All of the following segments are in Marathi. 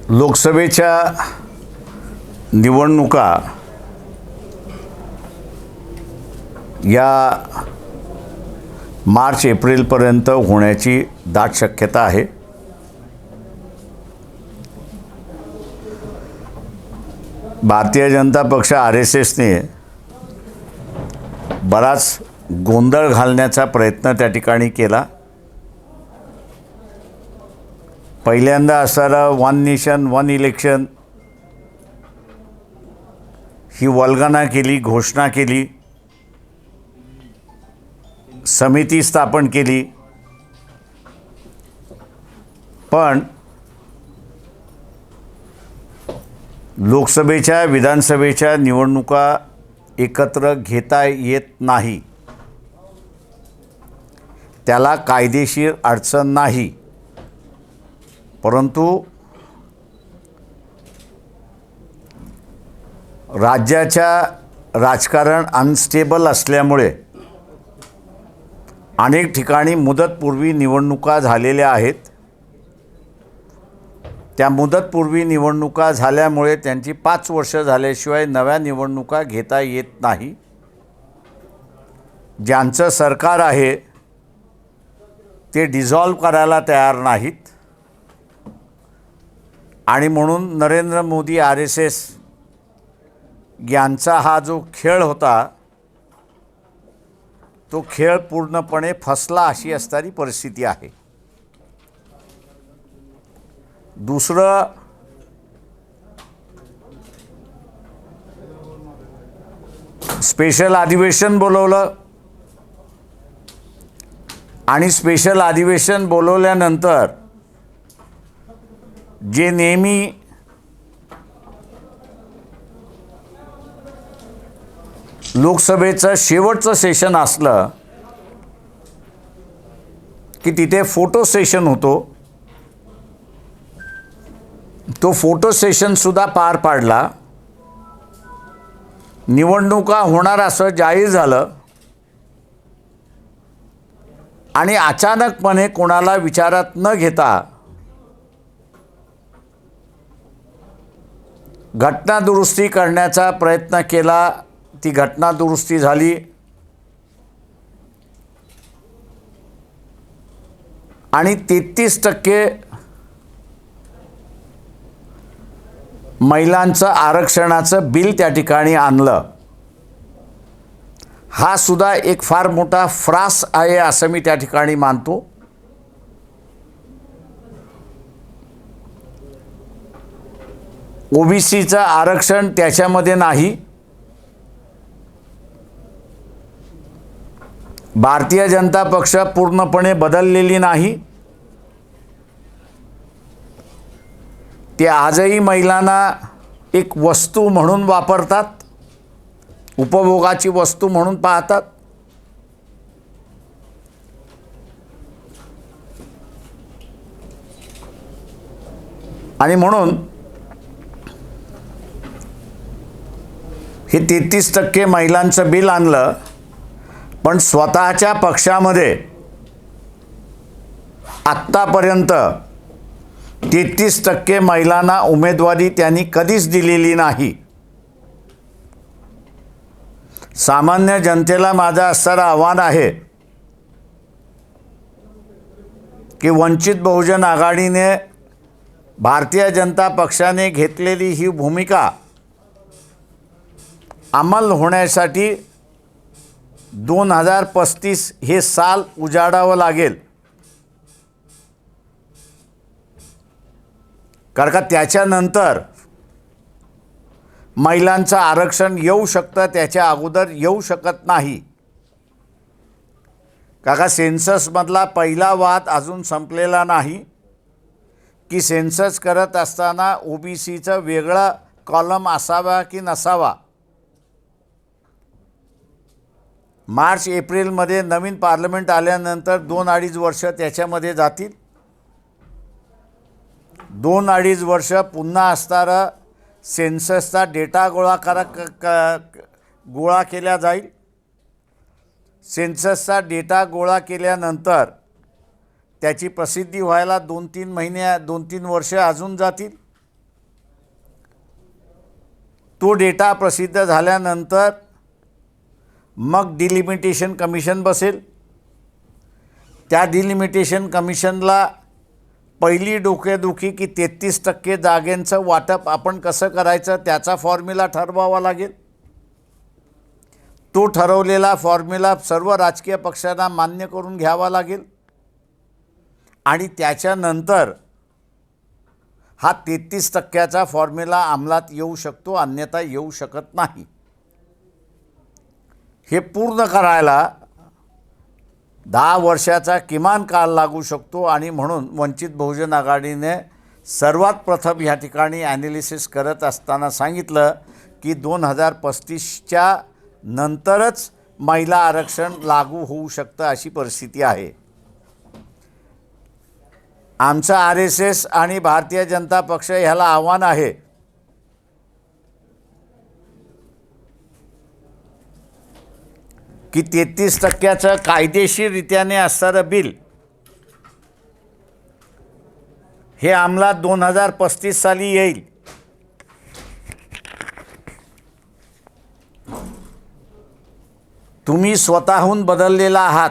लोकसभेच्या निवडणुका या मार्च एप्रिलपर्यंत होण्याची दाट शक्यता आहे. भारतीय जनता पक्ष RSSने बराच गोंधळ घालण्याचा प्रयत्न त्या ठिकाणी केला. पहिल्यांदा असणारा वन नेशन वन इलेक्शन ही वल्गना केली, घोषणा केली, समिती स्थापन केली. पण लोकसभेच्या विधानसभेच्या निवडणुका एकत्र घेता येत नाही, त्याला कायदेशीर अडचण नाही. परंतु राज्याच्या राजकारण अनस्टेबल असल्यामुळे अनेक ठिकाणी मुदतपूर्वी निवडणुका झालेल्या आहेत. त्या मुदतपूर्वी निवडणुका झाल्यामुळे त्यांची 5 वर्ष झाल्याशिवाय नव्या निवडणुका घेता येत नाही. ज्यांचं सरकार आहे ते डिझॉल्व करायला तयार नाहीत आणि म्हणून नरेंद्र मोदी RSS यांचा हा जो खेळ होता तो खेळ पूर्णपणे फसला अशी असणारी परिस्थिती आहे. दुसरं, स्पेशल अधिवेशन बोलवलं आणि स्पेशल अधिवेशन बोलवल्यानंतर जे नेहमी लोकसभेचं शेवटचं सेशन असलं की तिथे फोटो सेशन होतो, तो फोटो सेशनसुद्धा पार पाडला. निवडणुका होणार असं जाहीर झालं आणि अचानकपणे कोणाला विचारात न घेता घटनादुरुस्ती करण्याचा प्रयत्न केला. ती घटनादुरुस्ती झाली आणि 33% महिलांचं आरक्षणाचं बिल त्या ठिकाणी आणलं. हा सुद्धा एक फार मोठा फ्रास आहे असं मी त्या ठिकाणी मानतो. OBCचं आरक्षण त्याच्यामध्ये नाही. भारतीय जनता पक्ष पूर्णपणे बदललेली नाही. ते आजही महिलांना एक वस्तू म्हणून वापरतात, उपभोगाची वस्तू म्हणून पाहतात. आणि म्हणून हे 33% महिलांचं बिल आणलं. पण स्वतःच्या पक्षामध्ये आत्तापर्यंत 33% महिलांना उमेदवारी त्यांनी कधीच दिलेली नाही. सामान्य जनतेला माझं असणारं आव्हान आहे की वंचित बहुजन आघाडीने, भारतीय जनता पक्षाने घेतलेली ही भूमिका अंमल होण्यासाठी 2035 हे साल उजाडावं लागेल. कारण का त्याच्यानंतर महिलांचं आरक्षण येऊ शकतं, त्याच्या अगोदर येऊ शकत नाही. काका सेन्ससमधला पहिला वाद अजून संपलेला नाही की सेन्सस करत असताना OBCचं वेगळा कॉलम असावा की नसावा. मार्च एप्रिलमध्ये नवीन पार्लमेंट आल्यानंतर 2-2.5 वर्ष त्याच्यामध्ये जातील. 2-2.5 वर्ष पुन्हा असणारा सेन्ससचा डेटा गोळा केला जाईल. सेन्ससचा डेटा गोळा केल्यानंतर त्याची प्रसिद्धी व्हायला 2-3 वर्ष अजून जातील. तो डेटा प्रसिद्ध झाल्यानंतर मग डिलिमिटेशन कमिशन बसेल. त्या डिलिमिटेशन कमिशनला पहिली डोकेदुखी की 33% जागेंचं वाटप आपण कसं करायचं त्याचा फॉर्म्युला ठरवावा लागेल. तो ठरवलेला फॉर्म्युला सर्व राजकीय पक्षांना मान्य करून घ्यावा लागेल आणि त्याच्यानंतर हा 33% फॉर्म्युला अंमलात येऊ शकतो, अन्यथा येऊ शकत नाही. हे पूर्ण करायला 10 वर्षाचा किमान काळ लागू शकतो आणि म्हणून वंचित बहुजन आघाडीने सर्वात प्रथम या ठिकाणी ॲनालिसिस करत असताना सांगितलं की 2035च्या नंतरच महिला आरक्षण लागू होऊ शकतं अशी परिस्थिती आहे. आमचं RSS आणि भारतीय जनता पक्ष ह्याला आव्हान आहे की 33% कायदेशीररित्याने असणारं बिल हे अंमलात 2035 साली येईल. तुम्ही स्वतःहून बदललेला आहात.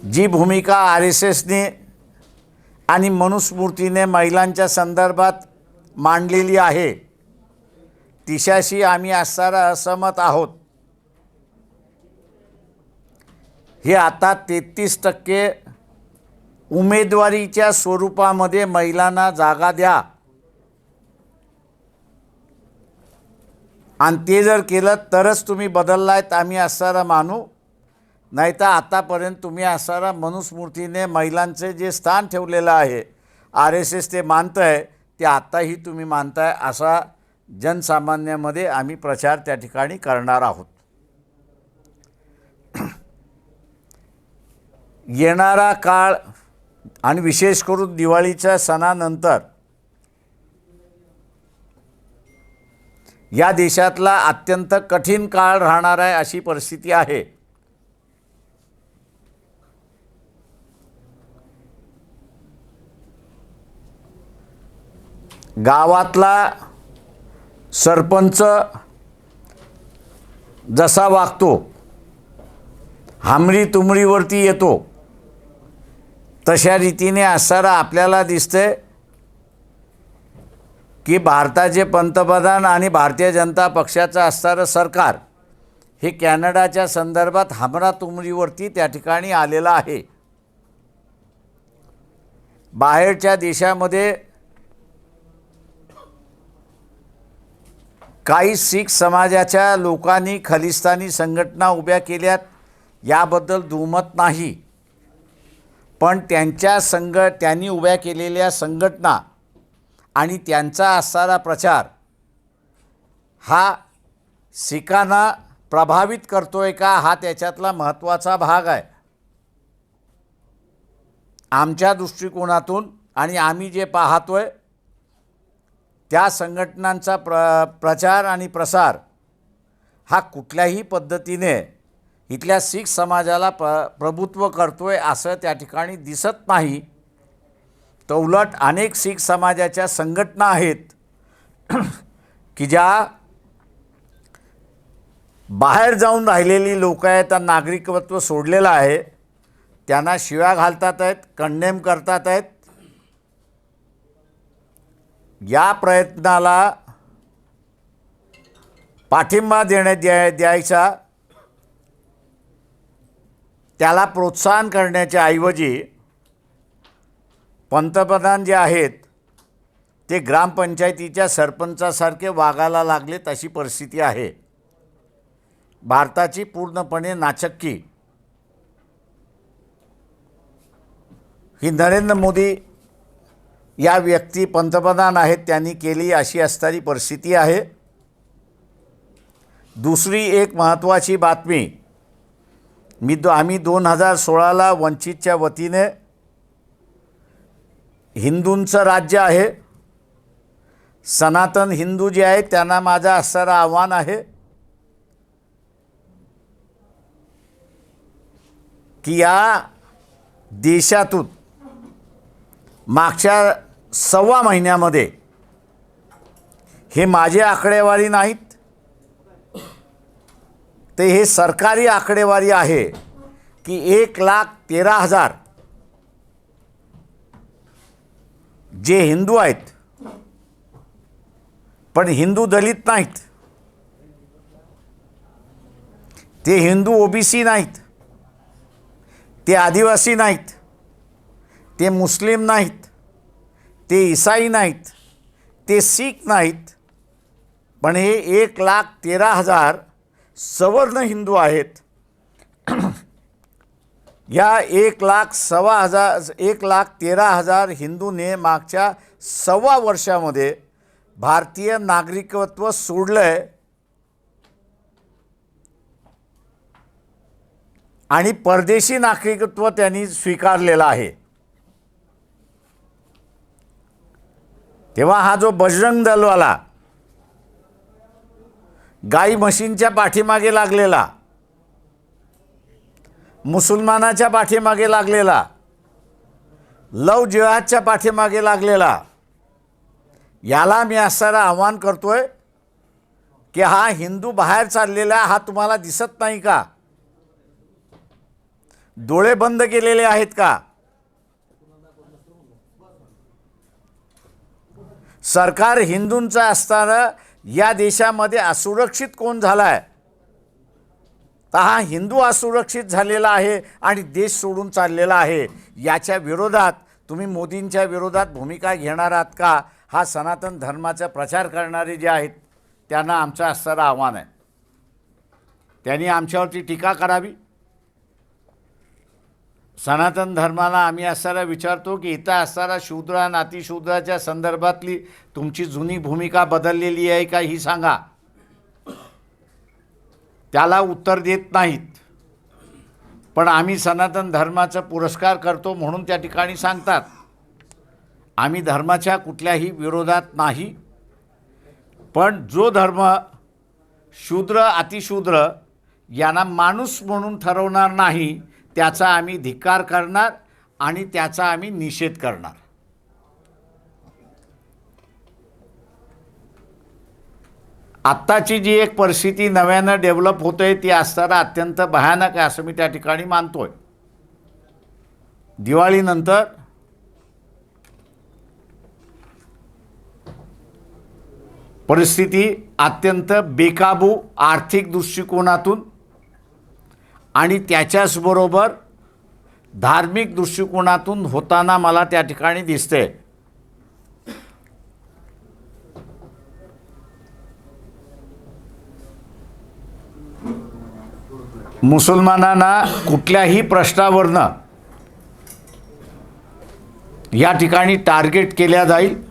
जी भूमिका RSSने आणि मनुस्मृतीने महिलांच्या संदर्भात मांडलेली आहे तिच्याशी आम्ही असणारा असहमत आहोत. हे आता 33% उमेदवारीच्या स्वरूपामध्ये महिलांना जागा द्या आणि ते जर केलं तरच तुम्ही बदललायत आम्ही असणारा मानू. नाही तर आतापर्यंत तुम्ही असणारा मनुस्मृतीने महिलांचे जे स्थान ठेवलेलं आहे RSS ते मानतं आहे ते आत्ताही तुम्ही मानताय असा जनसामान्यामध्ये आम्ही प्रचार त्या ठिकाणी करणार आहोत. येणारा काळ आणि विशेष करून दिवाळीच्या सणानंतर या देशातला अत्यंत कठीण काळ राहणार आहे अशी परिस्थिती आहे. गावातला सरपंच जसा वागतो, हमरी तुमरीवरती येतो, तशा रीतीने असणारा आपल्याला दिसतंय की भारताचे पंतप्रधान आणि भारतीय जनता पक्षाचं असणारं सरकार हे कॅनडाच्या संदर्भात हमरातुमरीवरती त्या ठिकाणी आलेलं आहे. बाहेरच्या देशामध्ये काही शीख समाजाच्या लोकांनी खलिस्तानी संघटना उभ्या केल्यात याबद्दल दुमत नाही. पण त्यांनी उभ्या केलेल्या संघटना आणि त्यांचा असणारा प्रचार हा शीखांना प्रभावित करतोय का हा त्याच्यातला महत्त्वाचा भाग आहे. आमच्या दृष्टिकोनातून आणि आम्ही जे पाहतोय त्या संघटनांचा प्रचार आणि प्रसार हा कुठल्याही पद्धतीने इथल्या शीख समाजाला प्रभुत्व करतोय असं त्या ठिकाणी दिसत नाही. तर उलट अनेक शीख समाजाच्या संघटना आहेत की ज्या बाहेर जाऊन राहिलेली लोक आहेत, त्यांना नागरिकत्व सोडलेलं आहे, त्यांना शिव्या घालतात आहेत, कंडेम करतात आहेत. या प्रयत्नाला पाठिंबा द्यायचा, त्याला प्रोत्साहन करण्याच्या ऐवजी पंतप्रधान जे आहेत ते ग्रामपंचायतीच्या सरपंचासारखे वागायला लागलेत अशी परिस्थिती आहे. भारताची पूर्णपणे नाचक्की ही नरेंद्र मोदी या व्यक्ती पंतप्रधान आहेत त्यांनी केली अशी असणारी परिस्थिती आहे. दुसरी एक महत्त्वाची बातमी, आम्ही 2016ला वंचितच्या वतीने हिंदूंचं राज्य आहे, सनातन हिंदू जे आहेत त्यांना माझं असणारं आव्हान आहे की या देशातून मागच्या 1.25 महिन्यामध्ये, हे माझे आकडेवारी नाहीत, ते हे सरकारी आकडेवारी आहे की 1,13,000 जे हिंदू आहेत, पण हिंदू दलित नाहीत, ते हिंदू ओबीसी नाहीत, ते आदिवासी नाहीत, ते मुस्लिम नाहीत, ते ईसाई नाहीत, ते शीख नाहीत, पण हे 1,13,000 सवर्ण हिंदू आहेत. या 1,13,000 हिंदूने मागच्या 1.25 वर्षामध्ये भारतीय नागरिकत्व सोडलं आहे आणि परदेशी नागरिकत्व त्यांनी स्वीकारलेलं आहे. तेव्हा हा जो बजरंग दलवाला गाई म्हशींच्या पाठीमागे लागलेला, मुसलमानाच्या पाठीमागे लागलेला, लव जिहादच्या पाठीमागे लागलेला, याला मी असं आव्हान करतोय की हा हिंदू बाहेर चाललेला हा तुम्हाला दिसत नाही का? डोळे बंद केलेले आहेत का? सरकार हिंदूंचं असताना या देशामध्ये असुरक्षित कोण झालाय? तर हा हिंदू असुरक्षित झालेला आहे आणि देश सोडून चाललेला आहे. याच्या विरोधात तुम्ही मोदींच्या विरोधात भूमिका घेणार आहात का? हा सनातन धर्माचा प्रचार करणारे जे आहेत त्यांना आमचं असणारं आव्हान आहे. त्यांनी आमच्यावरती टीका करावी. सनातन धर्माला आम्ही असणारा विचारतो की इथं असणारा शूद्र आणि अतिशूद्राच्या संदर्भातली तुमची जुनी भूमिका बदललेली आहे का ही सांगा. त्याला उत्तर देत नाहीत. पण आम्ही सनातन धर्माचा पुरस्कार करतो म्हणून त्या ठिकाणी सांगतात. आम्ही धर्माच्या कुठल्याही विरोधात नाही, पण जो धर्म शूद्र अतिशूद्र यांना माणूस म्हणून ठरवणार नाही त्याचा आम्ही धिक्कार करणार आणि त्याचा आम्ही निषेध करणार. आत्ताची जी एक परिस्थिती नव्यानं डेव्हलप होते ती असताना अत्यंत भयानक आहे असं मी त्या ठिकाणी मानतोय. दिवाळीनंतर परिस्थिती अत्यंत बेकाबू आर्थिक दृष्टिकोनातून आणि त्याच्याचबरोबर धार्मिक दृष्टिकोनातून होताना मला त्या ठिकाणी दिसते. मुसलमानांना कुठल्याही प्रश्नावरनं या ठिकाणी टार्गेट केल्या जाईल.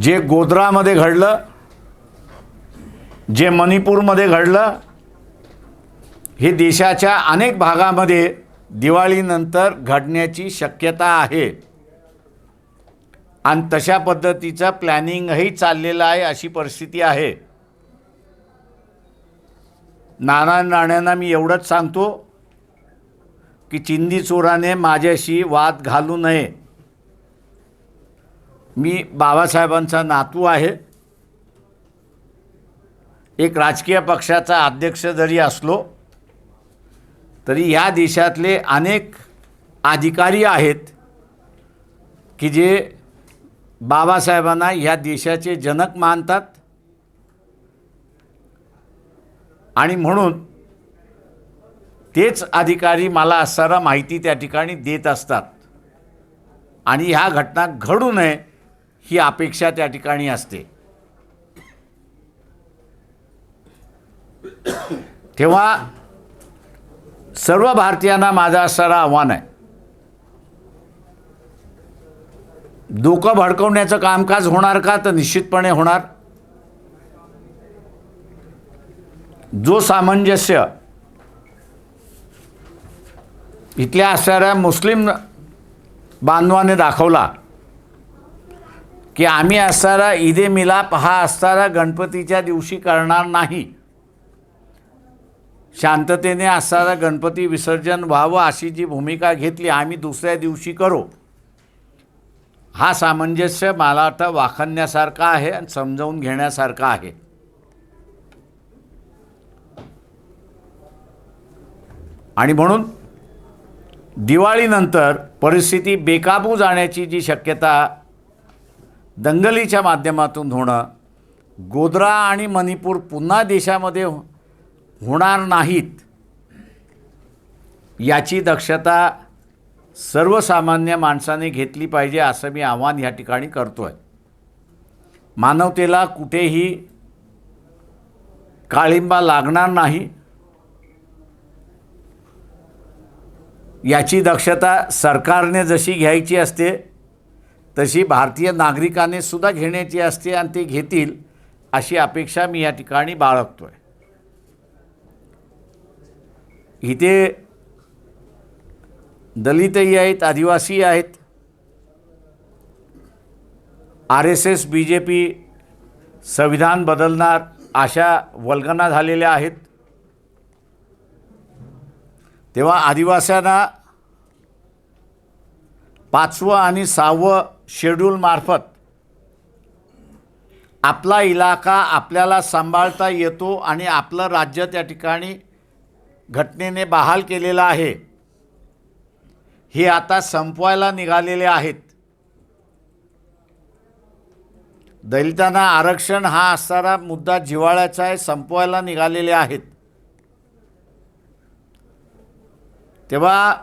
जे गोध्रामध्ये घडलं, जे मणिपूरमध्ये घडलं, हे देशाच्या अनेक भागामध्ये दिवाळीनंतर घडण्याची शक्यता आहे आणि तशा पद्धतीचं प्लॅनिंगही चाललेलं आहे अशी परिस्थिती आहे. नारायण राणेंना मी एवढंच सांगतो की चिंदी चोराने माझ्याशी वाद घालू नये. मी बाबासाहेबांचा नातू आहे. एक राजकीय पक्षाचा अध्यक्ष जरी असलो तरी ह्या देशातले अनेक अधिकारी आहेत की जे बाबासाहेबांना ह्या देशाचे जनक मानतात आणि म्हणून तेच अधिकारी मला असणारा माहिती त्या ठिकाणी देत असतात आणि ह्या घटना घडू नये ही अपेक्षा त्या ठिकाणी असते. तेव्हा सर्व भारतीयांना माझं असणारं आव्हान आहे, डोकं भडकवण्याचं कामकाज होणार का? तर निश्चितपणे होणार. जो सामंजस्य इथल्या असणाऱ्या मुस्लिम बांधवाने दाखवला की आम्ही असणारा ईदे मिलाप हा असणारा गणपतीच्या दिवशी करणार नाही, शांततेने असणारा गणपती विसर्जन व्हावं अशी जी भूमिका घेतली, आम्ही दुसऱ्या दिवशी करू, हा सामंजस्य मला वाटतं वाखाणण्यासारखा आहे आणि समजावून घेण्यासारखा आहे. आणि म्हणून दिवाळीनंतर परिस्थिती बेकाबू जाण्याची जी शक्यता दंगलीच्या माध्यमातून होणं, गोध्रा आणि मणिपूर पुन्हा देशामध्ये होणार नाहीत, याची दक्षता सर्वसामान्य माणसाने घेतली पाहिजे असं मी आव्हान या ठिकाणी करतो आहे. मानवतेला कुठेही काळिंबा लागणार नाही याची दक्षता सरकारने जशी घ्यायची असते तशी भारतीय नागरिकांनी सुद्धा घेण्याची असते आणि ते घेतील अशी अपेक्षा मी या ठिकाणी बाळगतो आहे. इथे दलितही आहेत, आदिवासी आहेत, RSS BJP संविधान बदलणार अशा वल्गना झालेल्या आहेत. तेव्हा आदिवासींना 5वं आणि 6वं शेड्यूलमार्फत आपला इलाका आपल्याला सांभाळता येतो आणि आपलं राज्य त्या ठिकाणी घटनेने बहाल केलेलं आहे, हे आता संपवायला निघालेले आहेत. दलितांना आरक्षण हा असणारा मुद्दा जिव्हाळ्याचा आहे, संपवायला निघालेले आहेत. तेव्हा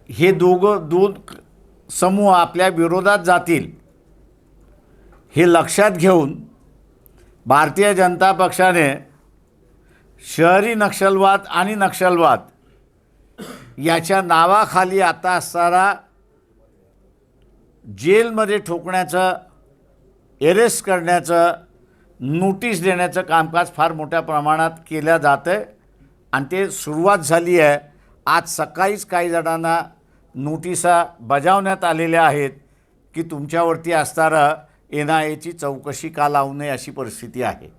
हे दोन समूह आपल्या विरोधात जातील हे लक्षात घेऊन भारतीय जनता पक्षाने शहरी नक्षलवाद आणि नक्षलवाद याच्या नावाखाली आता असणारा जेलमध्ये ठोकण्याचं, अरेस्ट करण्याचं, नोटीस देण्याचं कामकाज फार मोठ्या प्रमाणात केलं जातं आहे आणि ते सुरुवात झाली आहे. आज सकाळीच काही जणांना नोटिसा बजावण्यात आलेल्या आहेत की तुमच्यावरती असणारं NIAची चौकशी का लावू नये अशी परिस्थिती आहे.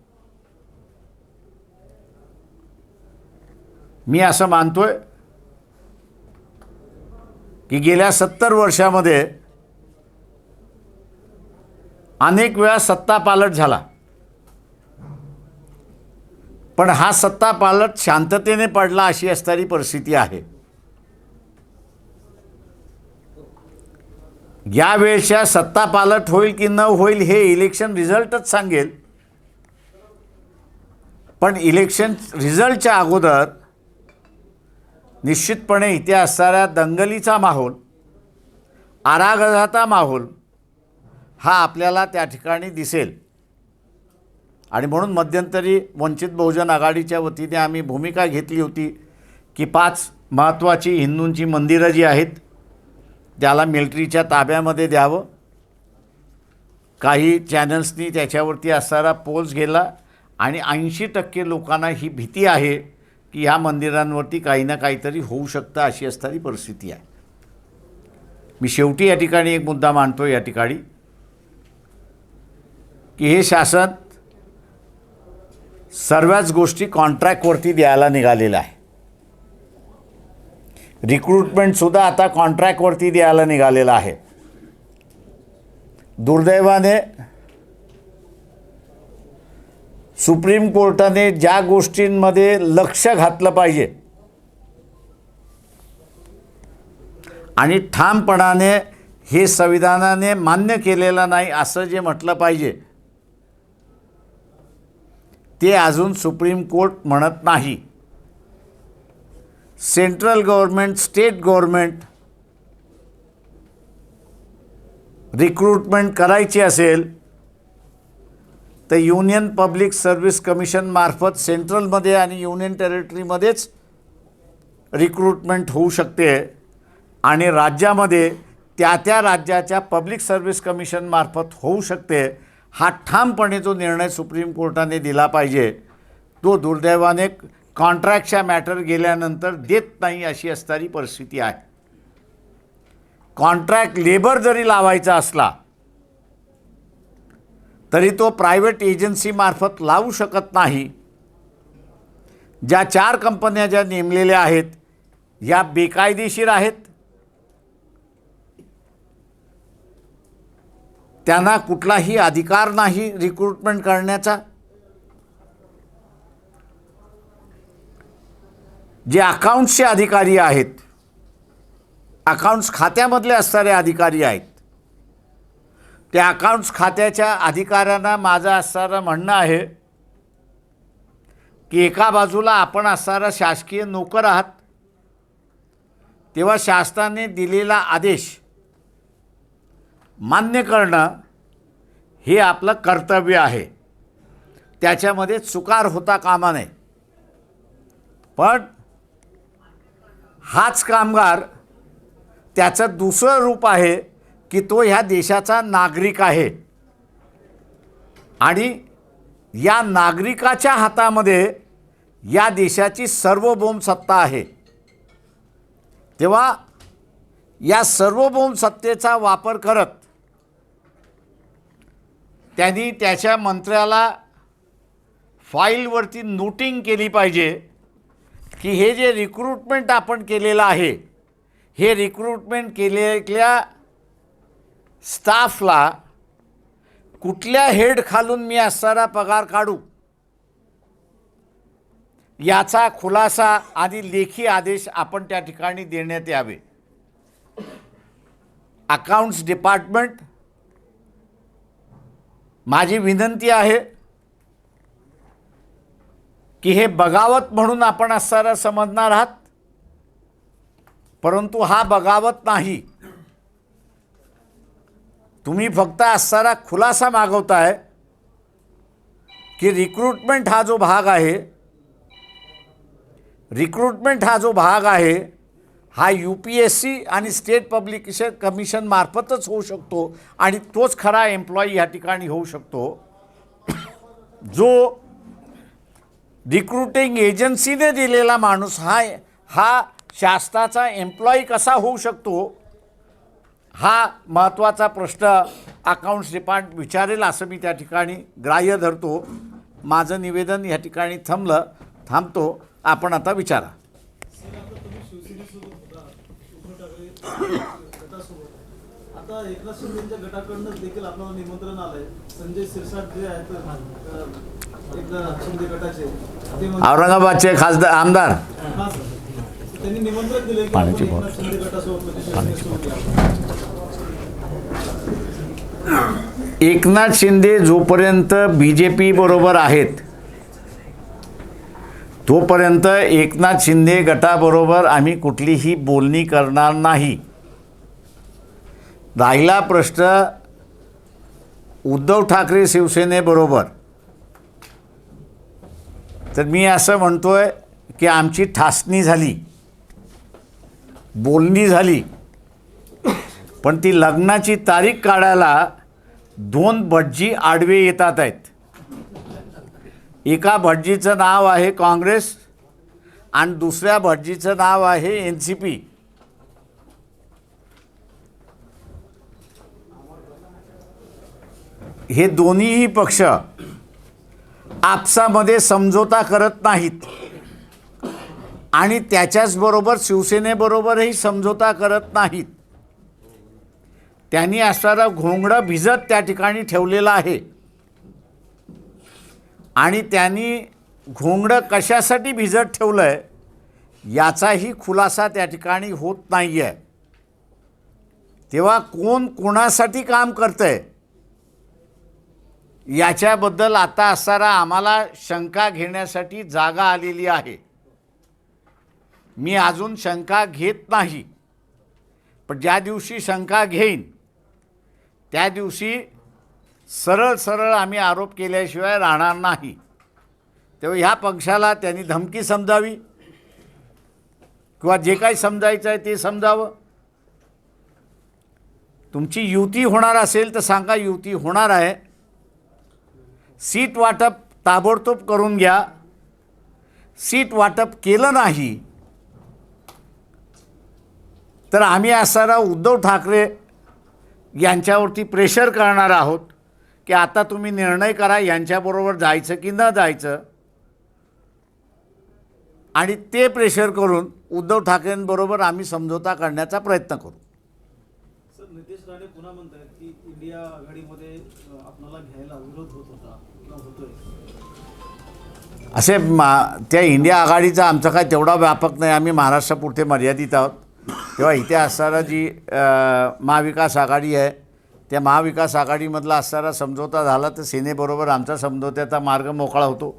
मी असं मानतोय की गेल्या 70 वर्षामध्ये अनेक वेळा सत्ता पालट झाला, पण हा सत्ता पालट शांततेने पडला अशी असणारी परिस्थिती आहे. यावेळच्या सत्ता पालट होईल की न होईल हे इलेक्शन रिझल्टच सांगेल. पण इलेक्शन रिझल्टच्या अगोदर निश्चितपणे इथे असणाऱ्या दंगलीचा माहोल, अरागघाचा माहोल हा आपल्याला त्या ठिकाणी दिसेल. आणि म्हणून मध्यंतरी वंचित बहुजन आघाडीच्या वतीने आम्ही भूमिका घेतली होती की 5 महत्त्वाची हिंदूंची मंदिरं जी आहेत त्याला मिलिटरीच्या ताब्यामध्ये द्यावं. काही चॅनल्सनी त्याच्यावरती असणारा पोल्स गेला आणि 80% लोकांना ही भीती आहे की ह्या मंदिरांवरती काही ना काहीतरी होऊ शकतं अशी असणारी परिस्थिती आहे. मी शेवटी या ठिकाणी एक मुद्दा मांडतो या ठिकाणी की हे शासन सर्वच गोष्टी कॉन्ट्रॅक्टवरती द्यायला निघालेलं आहे. रिक्रुटमेंटसुद्धा आता कॉन्ट्रॅक्टवरती द्यायला निघालेलं आहे. दुर्दैवाने सुप्रीम कोर्टाने ज्या गोष्टींमध्ये लक्ष घातलं पाहिजे आणि ठामपणाने हे संविधानाने मान्य केलेलं नाही असं जे म्हटलं पाहिजे ते अजून सुप्रीम कोर्ट म्हणत नाही. Central government, state government recruitment करायची असेल तर युनियन पब्लिक सर्व्हिस कमिशन मार्फत सेंट्रलमध्ये आणि युनियन टेरिटरीमध्येच रिक्रुटमेंट होऊ शकते आणि राज्यामध्ये त्या राज्याच्या पब्लिक सर्व्हिस कमिशन मार्फत होऊ शकते. हा ठामपणे जो निर्णय सुप्रीम कोर्टाने दिला पाहिजे तो दुर्दैवाने कॉन्ट्रॅक्टच्या मॅटर गेल्यानंतर देत नाही अशी असणारी परिस्थिती आहे. कॉन्ट्रॅक्ट लेबर जरी लावायचा असला तरी तो प्रायव्हेट एजन्सी मार्फत लावू शकत नाही. ज्या 4 कंपन्या ज्या नेमलेल्या आहेत या बेकायदेशीर आहेत, त्यांना कुठलाही अधिकार नाही रिक्रुटमेंट करण्याचा. जे अकाउंट्सचे अधिकारी आहेत, अकाउंट्स खात्यामधले असणारे अधिकारी आहेत, त्या अकाउंट्स खात्याच्या अधिकाऱ्यांना माझं असणारं म्हणणं आहे की एका बाजूला आपण असणारा शासकीय नोकर आहात, तेव्हा शासनाने दिलेला आदेश मान्य करणं हे आपलं कर्तव्य आहे, त्याच्यामध्ये चुकार होता कामा नये. पण हाच कामगार त्याचं दुसरं रूप आहे की तो ह्या देशाचा नागरिक आहे आणि या नागरिकाच्या हातामध्ये या देशाची सार्वभौम सत्ता आहे. तेव्हा या सार्वभौम सत्तेचा वापर करत त्यांनी त्याच्या मंत्र्याला फाईलवरती नोटिंग केली पाहिजे की हे जे रिक्रुटमेंट आपण केलेलं आहे, हे रिक्रुटमेंट केलेल्या स्टाफला कुठल्या हेड खालून मी असणारा पगार काढू, याचा खुलासा आणि लेखी आदेश आपण त्या ठिकाणी देण्यात यावे. अकाउंट्स डिपार्टमेंट, माझी विनंती आहे की हे बगावत म्हणून आपण असणारा समजणार आहात, परंतु हा बगावत नाही. तुम्ही फक्त असणारा खुलासा मागवताय की रिक्रुटमेंट हा जो भाग आहे, रिक्रुटमेंट हा जो भाग आहे हा UPSC आणि स्टेट पब्लिकेशन कमिशन मार्फतच होऊ शकतो आणि तोच खरा एम्प्लॉई या ठिकाणी होऊ शकतो. जो रिक्रुटिंग एजन्सीने दिलेला माणूस हा शासनाचा एम्प्लॉई कसा होऊ शकतो, हा महत्त्वाचा प्रश्न अकाउंट्स डिपार्टमेंट विचारेल असं मी त्या ठिकाणी ग्राह्य धरतो. माझं निवेदन या ठिकाणी थांबतो. आपण आता विचारा. आता एकनाथ शिंदेच्या गटाकडून देखील आपल्याला निमंत्रण आलंय. संजय शिरसाट जे आहेत एकनाथ शिंदे गटाचे, औरंगाबादचे खासदार आमदार, त्यांनी निमंत्रण दिले की आपण एकनाथ शिंदे गटासोबत एकनाथ शिंदे जोपर्यंत BJP बरोबर आहेत तोपर्यंत एकनाथ शिंदे गटाबरोबर आम्ही कुठलीही बोलणी करणार नाही. राहिला प्रश्न उद्धव ठाकरे शिवसेनेबरोबर, तर मी असं म्हणतोय की आमची ठासणी झाली, बोलणी झाली, पण ती लग्नाची तारीख काढायला 2 भटजी आडवे येतात आहेत. एका भटजीचं नाव आहे काँग्रेस आणि दुसऱ्या भटजीचं नाव आहे NCP. हे दोन्हीही पक्ष आपसामध्ये समझोता करत नाहीत आणि त्याच्याचबरोबर शिवसेनेबरोबरही समझोता करत नाहीत. त्यांनी असणारं घोंगडं भिजत त्या ठिकाणी ठेवलेलं आहे आणि त्यांनी घोंगडं कशासाठी भिजत ठेवलं आहे याचाही खुलासा त्या ठिकाणी होत नाही आहे. तेव्हा कोण कोणासाठी काम करतं आहे याच्याबद्दल आता असणारा आम्हाला शंका घेण्यासाठी जागा आलेली आहे. मी अजून शंका घेत नाही, पण ज्या दिवशी शंका घेईन त्या दिवशी सरळ सरळ आम्ही आरोप केल्याशिवाय राहणार नाही. तेव्हा ह्या पक्षाला त्यांनी धमकी समजावी किंवा जे काही समजायचं आहे ते समजावं. तुमची युती होणार असेल तर सांगा युती होणार आहे, सीट वाटप ताबडतोब करून घ्या. सीट वाटप केलं नाही तर आम्ही असणारा उद्धव ठाकरे यांच्यावरती प्रेशर करणार आहोत की आता तुम्ही निर्णय करा यांच्याबरोबर जायचं की न जायचं. आणि ते प्रेशर करून उद्धव ठाकरेंबरोबर आम्ही समझोता करण्याचा प्रयत्न करू. सर, नितेश राणे पुन्हा म्हणतात की इंडिया आघाडीमध्ये आपल्याला घ्यायला विरोध होत होता किंवा होतोय. असे त्या इंडिया आघाडीचा आमचा काय तेवढा व्यापक नाही. आम्ही महाराष्ट्रापुरते मर्यादित आहोत. तेव्हा इथे असणारा जी महाविकास आघाडी आहे, त्या महाविकास आघाडीमधला असणारा समझोता झाला तर सेनेबरोबर आमचा समझोत्याचा मार्ग मोकळा होतो.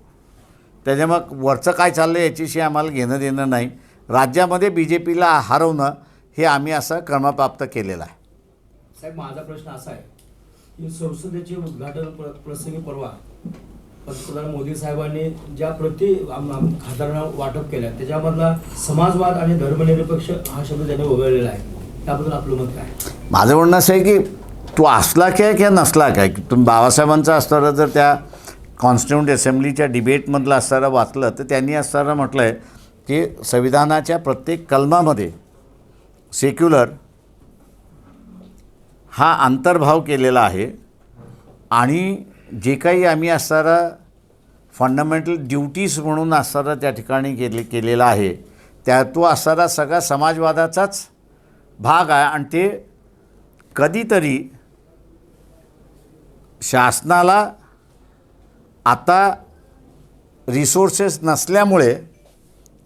त्याच्यामुळे वरचं काय चाललं आहे याच्याशी आम्हाला घेणं देणं नाही. राज्यामध्ये बी जे पीला हरवणं हे आम्ही असं क्रमप्राप्त केलेलं आहे. साहेब, माझा प्रश्न असा आहे की संसदेचे उद्घाटन प्रसंगी परवा पंतप्रधान मोदी साहेबांनी ज्या खासदारांना वाटप केलं त्याच्यामधला समाजवाद आणि धर्मनिरपेक्ष हा शब्द त्यांनी वगळलेला आहे. त्याबद्दल आपलं मत काय? माझं म्हणणं असं आहे की तू असला काय किंवा नसला काय, की तुम्ही बाबासाहेबांचा असताना जर त्या कॉन्स्टिट्यूंट असेंब्लीच्या डिबेटमधलं असताना वाचलं तर त्यांनी असताना म्हटलं आहे की संविधानाच्या प्रत्येक कलमामध्ये सेक्युलर हा अंतर्भाव केलेला आहे आणि जे काही आम्ही असणारा फंडामेंटल ड्युटीज म्हणून असणारा त्या ठिकाणी केलेला आहे त्या तो असणारा सगळा समाजवादाचाच भाग आहे. आणि ते कधीतरी शासनाला आता रिसोर्सेस नसल्यामुळे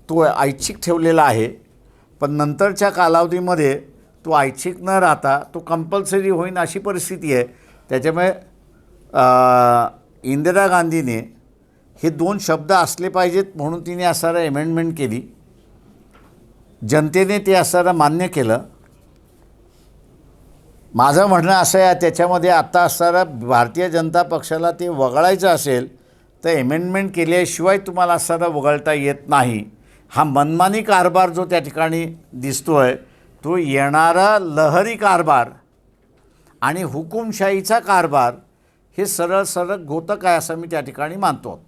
तो ऐच्छिक ठेवलेला आहे, पण नंतरच्या कालावधीमध्ये तो ऐच्छिक न राहता तो कंपल्सरी होईन अशी परिस्थिती आहे. त्याच्यामुळे इंदिरा गांधीने हे 2 शब्द असले पाहिजेत म्हणून तिने असणारं अमेंडमेंट केली. जनतेने ते असणारं मान्य केलं. माझं म्हणणं असं आहे त्याच्यामध्ये आत्ता असणारं भारतीय जनता पक्षाला ते वगळायचं असेल तर अमेंडमेंट केल्याशिवाय तुम्हाला असणारं वगळता येत नाही. हा मनमानी कारभार जो त्या ठिकाणी दिसतो आहे तो येणारा लहरी कारभार आणि हुकुमशाहीचा कारभार हे सरळ सरळ घोतक आहे असं मी त्या ठिकाणी मानतो.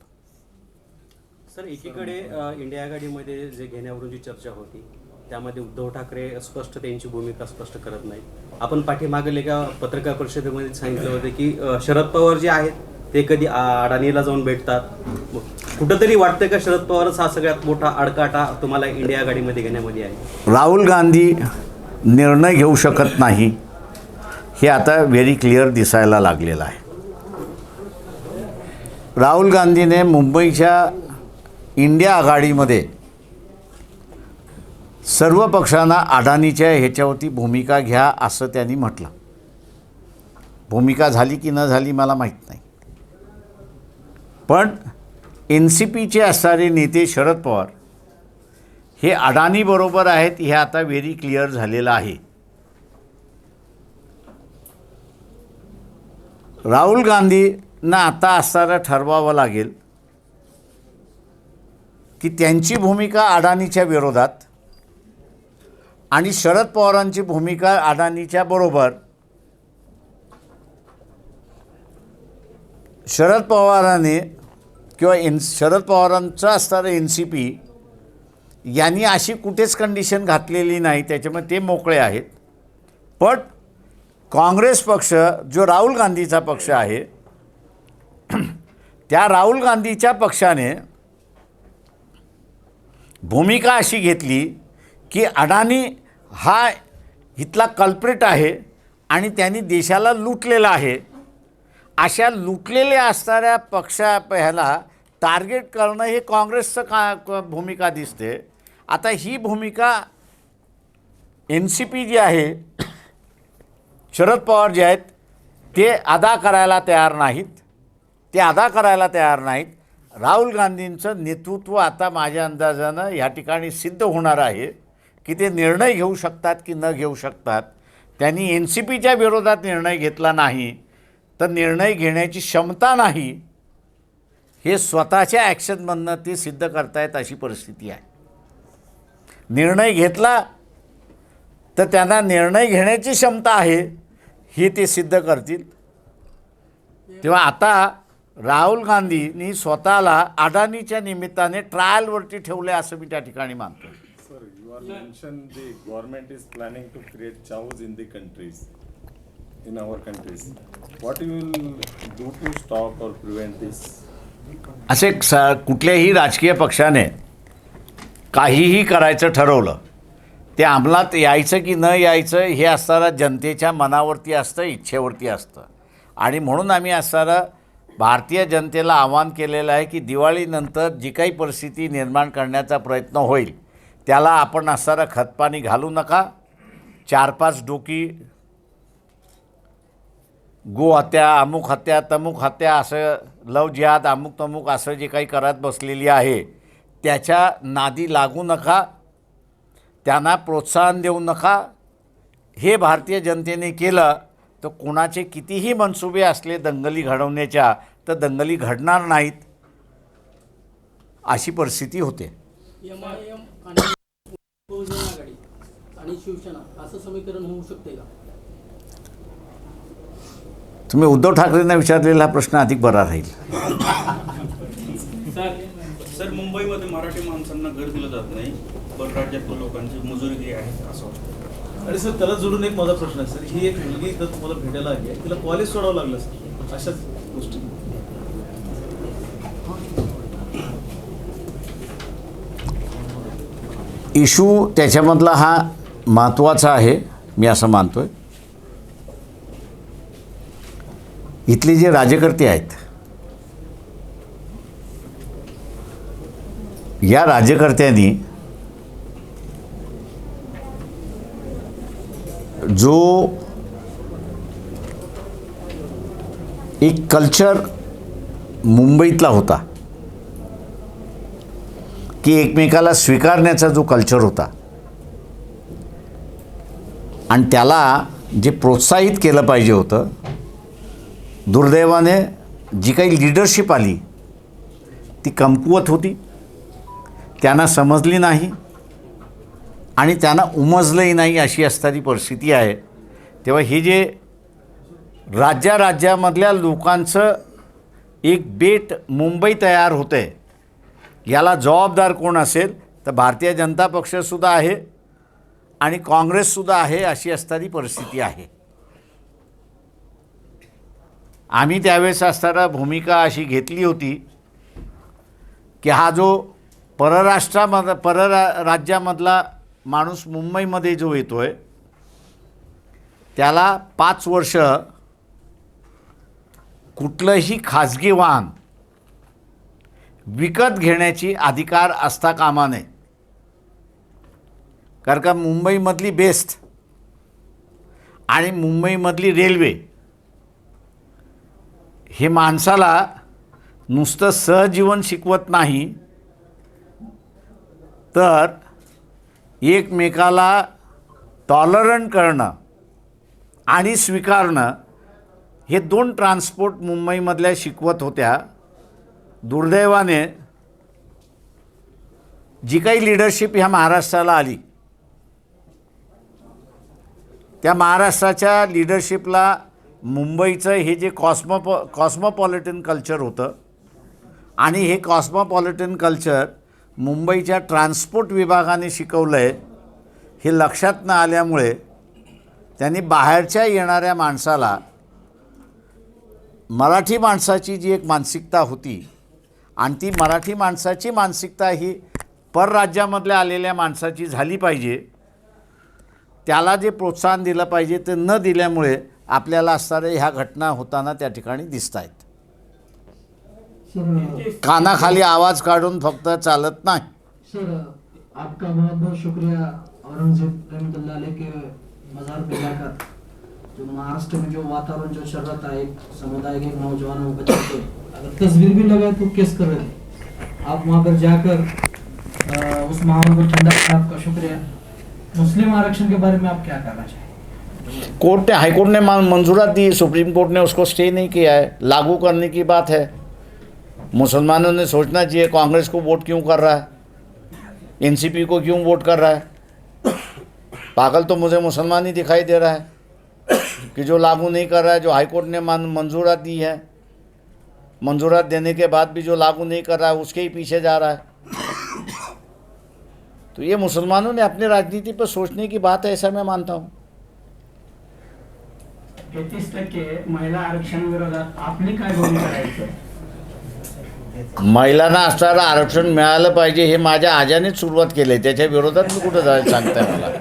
सर, एकीकडे इंडिया आघाडीमध्ये जे घेण्यावरून जी चर्चा होती त्यामध्ये उद्धव ठाकरे स्पष्ट त्यांची भूमिका स्पष्ट करत नाही. आपण पाठीमागील एका पत्रकार परिषदेमध्ये सांगितलं होतं की शरद पवार जे आहेत ते कधी अडाणीला जाऊन भेटतात. कुठंतरी वाटतं का शरद पवारच हा सगळ्यात मोठा अडकाटा तुम्हाला इंडिया आघाडीमध्ये घेण्यामध्ये आहे? राहुल गांधी निर्णय घेऊ शकत नाही हे आता व्हेरी क्लिअर दिसायला लागलेलं आहे. राहुल गांधीने मुंबईच्या इंडिया आघाडीमध्ये सर्व पक्षांना अडाणीच्या ह्याच्यावरती भूमिका घ्या असं त्यांनी म्हटलं. भूमिका झाली की न झाली मला माहीत नाही, पण NCPचे असणारे नेते शरद पवार हे अडाणीबरोबर आहेत हे आता व्हेरी क्लिअर झालेलं आहे. राहुल गांधींना आता असणारं ठरवावं लागेल की त्यांची भूमिका अडाणीच्या विरोधात आणि शरद पवारांची भूमिका अडाणीच्या बरोबर. शरद पवारांनी किंवा शरद पवारांचं असणारं NCP यांनी अशी कुठेच कंडिशन घातलेली नाही, त्याच्यामुळे ते मोकळे आहेत. पण काँग्रेस पक्ष जो राहुल गांधीचा पक्ष आहे त्या राहुल गांधीच्या पक्षाने भूमिका अशी घेतली की अडाणी हा इथला कल्प्रिट आहे आणि त्यांनी देशाला लुटलेला आहे. अशा लुटलेल्या असणाऱ्या ह्याला टार्गेट करणं हे काँग्रेसचं भूमिका दिसते. आता ही भूमिका NCP जी आहे, शरद पवार जे आहेत ते अदा करायला तयार नाहीत. राहुल गांधींचं नेतृत्व आता माझ्या अंदाजानं ह्या ठिकाणी सिद्ध होणार आहे की ते निर्णय घेऊ शकतात की न घेऊ शकतात. त्यांनी NCPच्या विरोधात निर्णय घेतला नाही तर निर्णय घेण्याची क्षमता नाही हे स्वतःच्या ॲक्शनमधनं ते सिद्ध करतायत अशी परिस्थिती आहे. निर्णय घेतला तर त्यांना निर्णय घेण्याची क्षमता आहे हे ते सिद्ध करतील. तेव्हा आता राहुल गांधींनी स्वतःला अडाणीच्या निमित्ताने ट्रायलवरती ठेवले असं मी त्या ठिकाणी मानतो. Sir, you are mentioned the government is planning to create chaos in the countries, in our countries. What you will do to stop or prevent this? असे कुठल्याही राजकीय पक्षाने काहीही करायचं ठरवलं, ते अंमलात यायचं की न यायचं हे असताना जनतेच्या मनावरती असतं, इच्छेवरती असतं. आणि म्हणून आम्ही असताना भारतीय जनतेला आवाहन केलेलं आहे की दिवाळीनंतर जी काही परिस्थिती निर्माण करण्याचा प्रयत्न होईल त्याला आपण असताना खतपाणी घालू नका. 4-5 डोकी गो हत्या, अमुक हत्या, तमुक हत्या, असं लव जिहाद अमुक तमुक असं जे काही करत बसलेली आहे त्याच्या नादी लागू नका, त्यांना प्रोत्साहन देऊ नका. हे भारतीय जनतेने केलं तर कोणाचे कितीही मनसुबे असले दंगली घडवण्याच्या तर दंगली घडणार नाहीत, अशी परिस्थिती होते. MIM आणि बहुजन आघाडी आणि शिवसेना असं समीकरण होऊ शकते का? तुम्ही उद्धव ठाकरेंना विचारलेला हा प्रश्न अधिक बरा राहील. सर, मुंबईमध्ये मराठी माणसांना घर दिलं जात नाही, पण राज्यातल्या लोकांची मजुरी आहे असं वाटतं. आणि सर त्याला जोडून एक माझा प्रश्न आहे सर, ही एक मुलगी तर तुम्हाला भेटायला आली आहे, तिला कॉलेज सोडावं लागलं सर अशाच गोष्टी. इशू त्याच्यामधला हा महत्त्वाचा आहे, मी असं मानतोय. इथले जे राज्यकर्ते आहेत या राज्यकर्त्यांनी जो एक कल्चर मुंबईतला होता की एकमेकाला स्वीकारण्याचा जो कल्चर होता आणि त्याला जे प्रोत्साहित केलं पाहिजे होतं, दुर्दैवाने जी काही लीडरशिप आली ती कमकुवत होती, त्यांना समजली नाही आणि त्यांना उमजलंही नाही, अशी असणारी परिस्थिती आहे. तेव्हा हे जे राज्यामधल्या लोकांचं एक बेट मुंबई तयार होतं आहे, याला जबाबदार कोण असेल तर भारतीय जनता पक्षसुद्धा आहे आणि काँग्रेससुद्धा आहे, अशी असणारी परिस्थिती आहे. आम्ही त्यावेळेस असताना भूमिका अशी घेतली होती की हा जो परराज्यामधला माणूस मुंबईमध्ये जो येतो आहे त्याला 5 वर्ष कुठलंही खाजगी वाहन विकत घेण्याची अधिकार असता कामा नये. कारण का मुंबईमधली बेस्ट आणि मुंबईमधली रेल्वे हे माणसाला नुसतं सहजीवन शिकवत नाही तर एकमेकाला टॉलरंट करणं आणि स्वीकारणं हे 2 ट्रान्सपोर्ट मुंबईमधल्या शिकवत होत्या. दुर्दैवाने जी काही लीडरशिप ह्या महाराष्ट्राला आली त्या महाराष्ट्राच्या लीडरशिपला मुंबईचं हे जे कॉस्मोपॉलिटन कल्चर होतं आणि हे कॉस्मोपॉलिटन कल्चर मुंबईच्या ट्रान्सपोर्ट विभागाने शिकवलं आहे, हे लक्षात न आल्यामुळे त्यांनी बाहेरच्या येणाऱ्या माणसाला मराठी माणसाची जी एक मानसिकता होती आणि ती मराठी माणसाची मानसिकता ही परराज्यामधल्या आलेल्या माणसाची झाली पाहिजे, त्याला जे प्रोत्साहन दिलं पाहिजे ते न दिल्यामुळे आपल्याला असणाऱ्या ह्या घटना होताना त्या ठिकाणी दिसत आहेत. कानाखाली आवाज काढून फक्त चालत नाही. सर, आपका बहुत बहुत शुक्रिया औरंगजेब रहमतुल्लाह अलैह के मज़ार पे जाकर जो महाराष्ट्र में जो वातावरण जो चल रहा था, एक समुदाय के नौजवानों बच्चों को अगर तस्वीर भी लगाए तो केस कर रहे थे, आप वहाँ पर जाकर उस माहौल को ठंडा किया, आपका शुक्रिया. मुस्लिम आरक्षण के बारे में आप क्या कहना चाहेंगे? कोर्ट ने हाईकोर्ट ने मंजूरात दी, सुप्रीम कोर्ट ने उसको स्टे नहीं किया है, लागू करने की बात है. मुसलमानों ने सोचना चाहिए कांग्रेस को वोट क्यों कर रहा है, एनसीपी को क्यों वोट कर रहा है. पागल तो मुझे मुसलमान ही दिखाई दे रहा है कि जो लागू नहीं कर रहा है, जो हाईकोर्ट ने मंजूरात दी है, मंजूरात देने के बाद भी जो लागू नहीं कर रहा है उसके ही पीछे जा रहा है. तो ये मुसलमानों ने अपनी राजनीति पर सोचने की बात है, ऐसा मैं मानता हूँ. 33% महिला आरक्षण विरोधात आपली काय भूमिका राहील? महिलांना असणारं आरक्षण मिळालं पाहिजे हे माझ्या आजानेच सुरुवात केली आहे. त्याच्या विरोधात मी कुठं जायला सांगताय मला?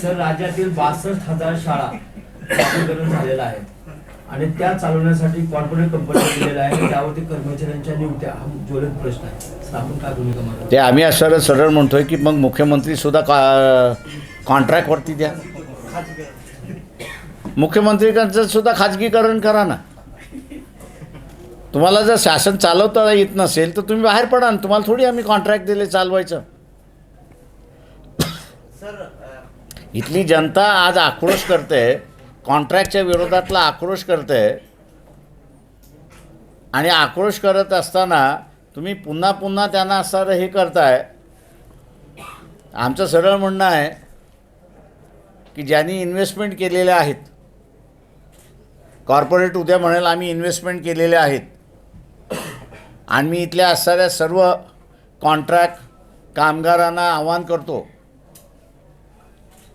सर, राज्यातील 62,000 शाळा खाजगीकरण झालेला आहे आणि त्या चालवण्यासाठी कॉर्पोरेट कंपन्या दिलेल्या आहे, त्यावरती कर्मचाऱ्यांच्या नियुक्त्या हा ज्वलंत प्रश्न आहे. सर, आपण काय भूमिका मांडता? ते आम्ही असं सरळ म्हणतोय की मग मुख्यमंत्री सुद्धा कॉन्ट्रॅक्टवरती द्या. मुख्यमंत्र्यांचं सुद्धा खाजगीकरण करा ना. तुम्हाला जर शासन चालवता येत नसेल तर तुम्ही बाहेर पडा ना. तुम्हाला थोडी आम्ही कॉन्ट्रॅक्ट दिले चालवायचं. इथली जनता आज आक्रोश करते, कॉन्ट्रॅक्टच्या विरोधातला आक्रोश करते आणि आक्रोश करत असताना तुम्ही पुन्हा पुन्हा त्यांना असं हे करताय. आमचं सरळ म्हणणं आहे की ज्यांनी इन्व्हेस्टमेंट केलेले आहेत, कॉर्पोरेट उद्या म्हणेल आम्ही इन्व्हेस्टमेंट केलेले आहेत, आणि मी इथल्या असणाऱ्या सर्व कॉन्ट्रॅक्ट कामगारांना आवाहन करतो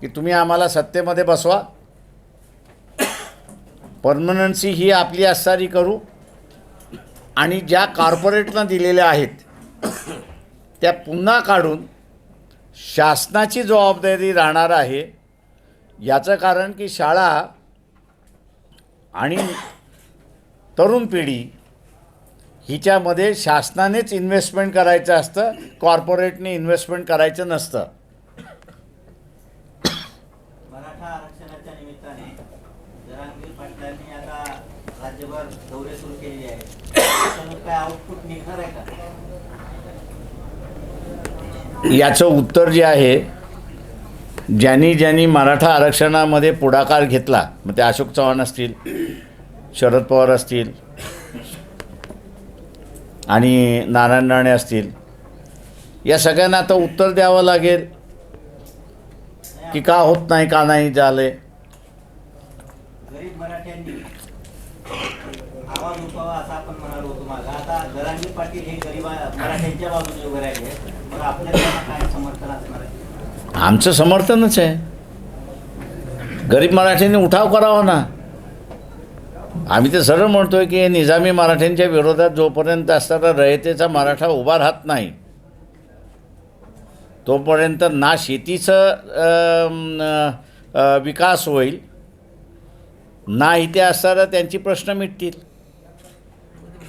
की तुम्ही आम्हाला सत्तेमध्ये बसवा, परमनन्सी ही आपली असणारी करू, आणि ज्या कॉर्पोरेटनं दिलेल्या आहेत त्या पुन्हा काढून शासनाची जबाबदारी राहणार आहे. याचं कारण की शाळा आणि तरुण पिढी हिच्यामध्ये शासनानेच इन्व्हेस्टमेंट करायचं असतं, कॉर्पोरेटने इन्व्हेस्टमेंट करायचं नसतं. मराठा आरक्षणाच्या निमित्ताने जरांगीर पाटलांनी आता राज्यभर दौरे सुरू केलेले आहेत. त्याच्यातून काय आउटपुट निघणार आहे का? याचं उत्तर जे आहे, ज्यांनी मराठा आरक्षणामध्ये पुढाकार घेतला, मग ते अशोक चव्हाण असतील, शरद पवार असतील आणि नारायण राणे असतील, या सगळ्यांना आता उत्तर द्यावं लागेल की का होत नाही, का नाही झाले. गरीब मराठ्यांनी आवाज उठवावा असं आपण म्हणालो होतो मागं. आता जरांगीर पाटील हे गरीब मराठ्यांच्या बाजूने उभे राहिले, मग आपल्याला काय समर्थन असणार आहे? आमचं समर्थनच आहे. गरीब मराठ्यांनी उठाव करावा ना. आम्ही ते सरळ म्हणतोय की निजामी मराठ्यांच्या विरोधात जोपर्यंत असणारा रयतेचा मराठा उभा राहत नाही तोपर्यंत ना शेतीचं विकास होईल, ना इथे असणारा त्यांची प्रश्न मिटतील.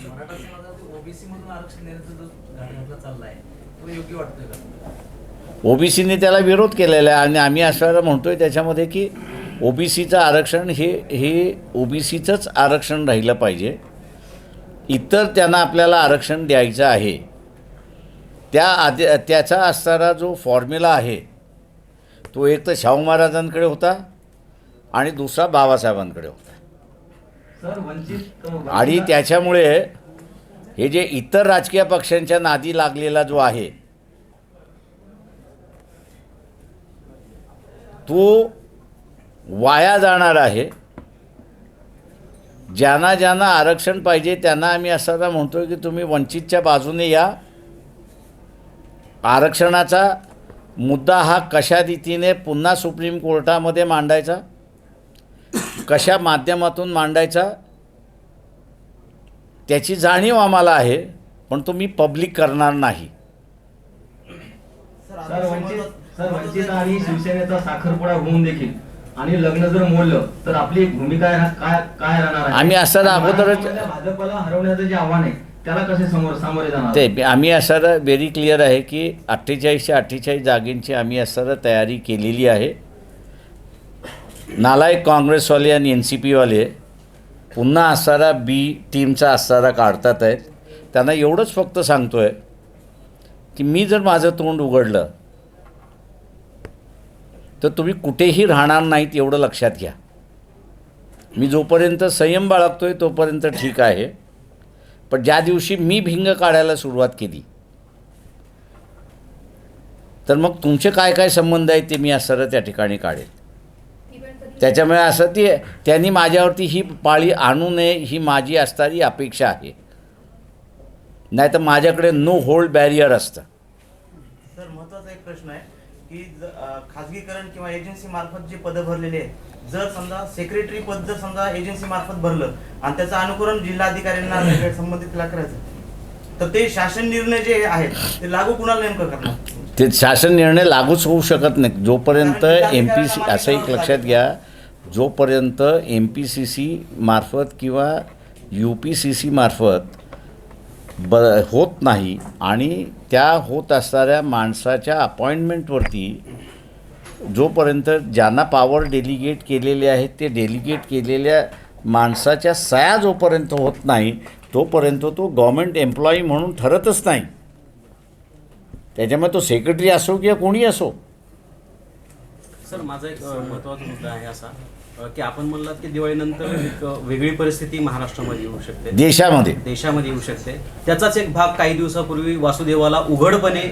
मराठा समाजात ओबीसी मधून आरक्षण देण्याचा जो घाट चाललाय तो योग्य वाटतोय का? ओबीसीने त्याला विरोध केलेला आहे आणि आम्ही असणारा म्हणतोय त्याच्यामध्ये की ओबीसीचं आरक्षण हे ओबीसीचंच आरक्षण राहिलं पाहिजे. इतर त्यांना आपल्याला आरक्षण द्यायचं आहे. त्याचा असणारा जो फॉर्म्युला आहे तो एक तर शाहू महाराजांकडे होता आणि दुसरा बाबासाहेबांकडे होता. सर, वंचित आणि त्याच्यामुळे हे जे इतर राजकीय पक्षांच्या नादी लागलेला जो आहे तो वाया जाणार आहे. ज्यांना आरक्षण पाहिजे त्यांना आम्ही असं म्हणतोय की तुम्ही वंचितच्या बाजूने या. आरक्षणाचा मुद्दा हा कशा रीतीने पुन्हा सुप्रीम कोर्टामध्ये मांडायचा, कशा माध्यमातून मांडायचा, त्याची जाणीव आम्हाला आहे, पण तो मी पब्लिक करणार नाही. सर, वंचित आणि शिवसेनेचा साखरपुडा होऊन देखील आणि लग्न जर मोडलं तर आपली भूमिका काय राहणार आहे? आम्ही असं अगोदरच भाजपला हरवण्याचं जे आव्हान आहे त्याला कसे सामोरे जाणार? ते आम्ही असं व्हेरी क्लिअर आहे की 48 जागेंची आम्ही असं तयारी केलेली आहे. नालायक काँग्रेसवाले आणि एन सी पीवाले पुन्हा असणारा बी टीमचा असणारा काढतात आहेत. त्यांना एवढंच फक्त सांगतो आहे की मी जर माझं तोंड उघडलं तर तुम्ही कुठेही राहणार नाहीत एवढं लक्षात घ्या. मी जोपर्यंत संयम बाळगतो आहे तोपर्यंत ठीक आहे, पण ज्या दिवशी मी भिंग काढायला सुरुवात केली तर मग तुमचे काय काय संबंध आहेत ते मी असं त्या ठिकाणी काढेल. त्याच्यामुळे असं त्यांनी माझ्यावरती ही पाळी आणू नये ही माझी असणारी अपेक्षा आहे. नाही तर माझ्याकडे नो होल्ड बॅरियर असतं. सर, महत्त्वाचा एक प्रश्न आहे की खाजगीकरण किंवा एजन्सी मार्फत जे पदं भरलेले आहेत, जर समजा सेक्रेटरी पद जर समजा एजन्सी मार्फत भरलं आणि त्याचं अनुकरण जिल्हाधिकाऱ्यांना संबंधितला करायचं तर ते शासन निर्णय जे आहेत ते लागू कुणाला नेमकं करणार? ते शासन निर्णय लागूच होऊ शकत नाही जोपर्यंत MPC, असं एक लक्षात घ्या, जोपर्यंत MPCC मार्फत किंवा UPCC मार्फत होत नाही आणि त्या होत असणाऱ्या माणसाच्या अपॉइंटमेंटवरती जोपर्यंत ज्यांना पॉवर डेलिगेट केलेले आहेत ते डेलिगेट केलेल्या माणसाच्या सह्या जोपर्यंत होत नाही तोपर्यंत तो गव्हर्मेंट एम्प्लॉई म्हणून ठरतच नाही. त्याच्यामुळे तो सेक्रेटरी असो किंवा कोणी असो. सर माझा एक महत्त्वाचा मुद्दा आहे असा की आपण म्हणलात की दिवाळीनंतर एक वेगळी परिस्थिती महाराष्ट्रामध्ये येऊ शकते, देशामध्ये येऊ शकते. त्याचाच एक भाग काही दिवसापूर्वी वासुदेवाला उघडपणे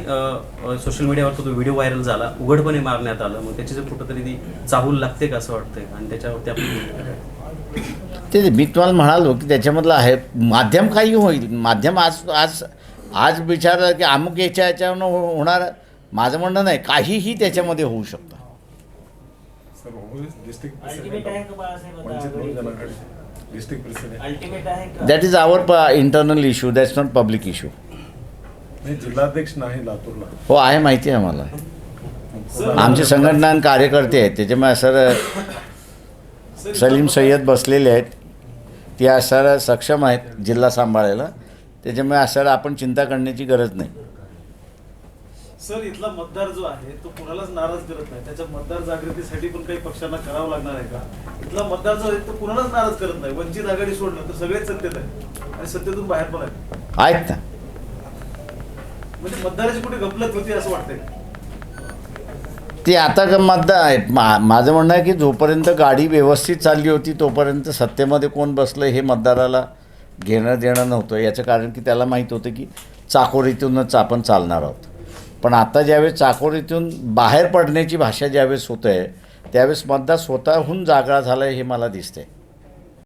सोशल मीडियावर तो व्हिडिओ व्हायरल झाला, उघडपणे मारण्यात आलं. मग त्याची जर कुठंतरी ती चाहूल लागते का असं वाटतंय आणि त्याच्यावरती आपण ते मी तुम्हाला म्हणालो की त्याच्यामधलं आहे माध्यम काही होईल. माध्यम आज विचारलं की अमुक याच्यावरनं होणार, माझं म्हणणं नाही, काहीही त्याच्यामध्ये होऊ शकतं. Sir, who is district ultimate आहे president? का बाळासाहेब आता Vanchit Aghadi? Bahujan Aghadi. District president. Ultimate आहे का? That is our internal issue, that's not public issue. नाही, जिल्हाध्यक्ष नाही लातूरला. हो आहे, माहिती आहे आम्हाला. आमचे संघटना आणि कार्यकर्ते आहेत त्याच्यामुळे सर सलीम सय्यद बसलेले आहेत, ते सर सक्षम आहेत जिल्हा सांभाळायला. त्याच्यामुळे सर आपण चिंता करण्याची गरज नाही. सर इथला मतदार जो आहे तो कुणालाच नाराज करत नाही, त्याच्या मतदार जागृतीसाठी पण काही पक्षांना करावं लागणार आहे का? इथला मतदार जो आहे तो कुणालाच नाराज करत नाही. वंचित आघाडी सोडलं तर सगळेच सत्तेत आहे आणि सत्तेतून बाहेर पण आहेत ना. म्हणजे मतदाराची कुठे गफलत होती असं वाटतंय? ते आता मतदार आहेत. माझं म्हणणं आहे की जोपर्यंत गाडी व्यवस्थित चालली होती तोपर्यंत सत्तेमध्ये कोण बसलं हे मतदाराला घेणं देणं नव्हतं. याचं कारण की त्याला माहीत होतं की चाकोरीतूनच आपण चालणार आहोत. पण आता ज्यावेळेस चाकोरीतून बाहेर पडण्याची भाषा ज्यावेळेस होत आहे त्यावेळेस मतदार स्वतःहून जागा झाला आहे हे मला दिसतंय.